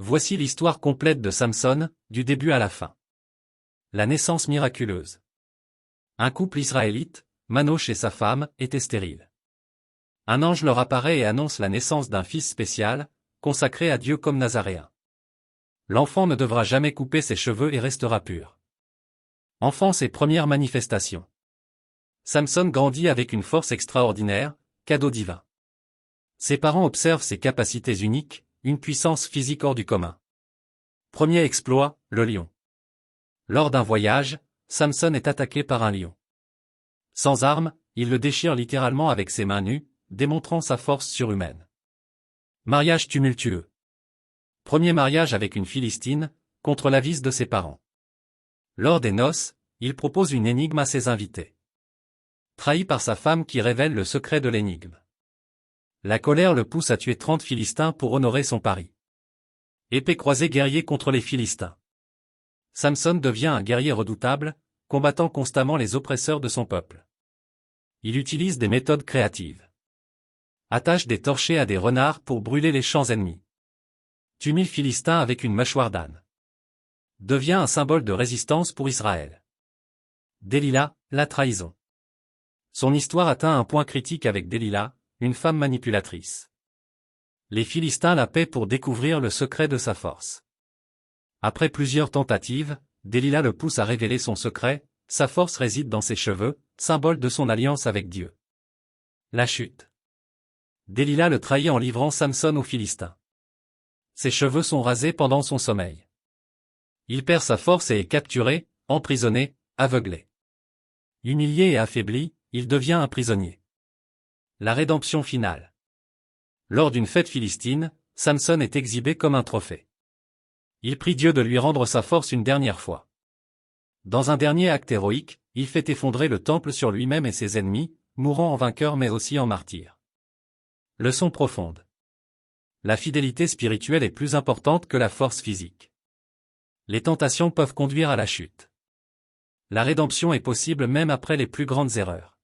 Voici l'histoire complète de Samson, du début à la fin. La naissance miraculeuse. Un couple israélite, Manoch et sa femme, était stérile. Un ange leur apparaît et annonce la naissance d'un fils spécial, consacré à Dieu comme nazaréen. L'enfant ne devra jamais couper ses cheveux et restera pur. Enfance et premières manifestations. Samson grandit avec une force extraordinaire, cadeau divin. Ses parents observent ses capacités uniques, une puissance physique hors du commun. Premier exploit, le lion. Lors d'un voyage, Samson est attaqué par un lion. Sans armes, il le déchire littéralement avec ses mains nues, démontrant sa force surhumaine. Mariage tumultueux. Premier mariage avec une Philistine, contre l'avis de ses parents. Lors des noces, il propose une énigme à ses invités. Trahi par sa femme qui révèle le secret de l'énigme. La colère le pousse à tuer 30 Philistins pour honorer son pari. Épée croisée guerrier contre les Philistins. Samson devient un guerrier redoutable, combattant constamment les oppresseurs de son peuple. Il utilise des méthodes créatives. Attache des torchers à des renards pour brûler les champs ennemis. Tue 1000 Philistins avec une mâchoire d'âne. Devient un symbole de résistance pour Israël. Delilah, la trahison. Son histoire atteint un point critique avec Delilah, une femme manipulatrice. Les Philistins la paient pour découvrir le secret de sa force. Après plusieurs tentatives, Delilah le pousse à révéler son secret, sa force réside dans ses cheveux, symbole de son alliance avec Dieu. La chute. Delilah le trahit en livrant Samson aux Philistins. Ses cheveux sont rasés pendant son sommeil. Il perd sa force et est capturé, emprisonné, aveuglé. Humilié et affaibli, il devient un prisonnier. La rédemption finale. Lors d'une fête philistine, Samson est exhibé comme un trophée. Il prie Dieu de lui rendre sa force une dernière fois. Dans un dernier acte héroïque, il fait effondrer le temple sur lui-même et ses ennemis, mourant en vainqueur mais aussi en martyr. Leçon profonde. La fidélité spirituelle est plus importante que la force physique. Les tentations peuvent conduire à la chute. La rédemption est possible même après les plus grandes erreurs.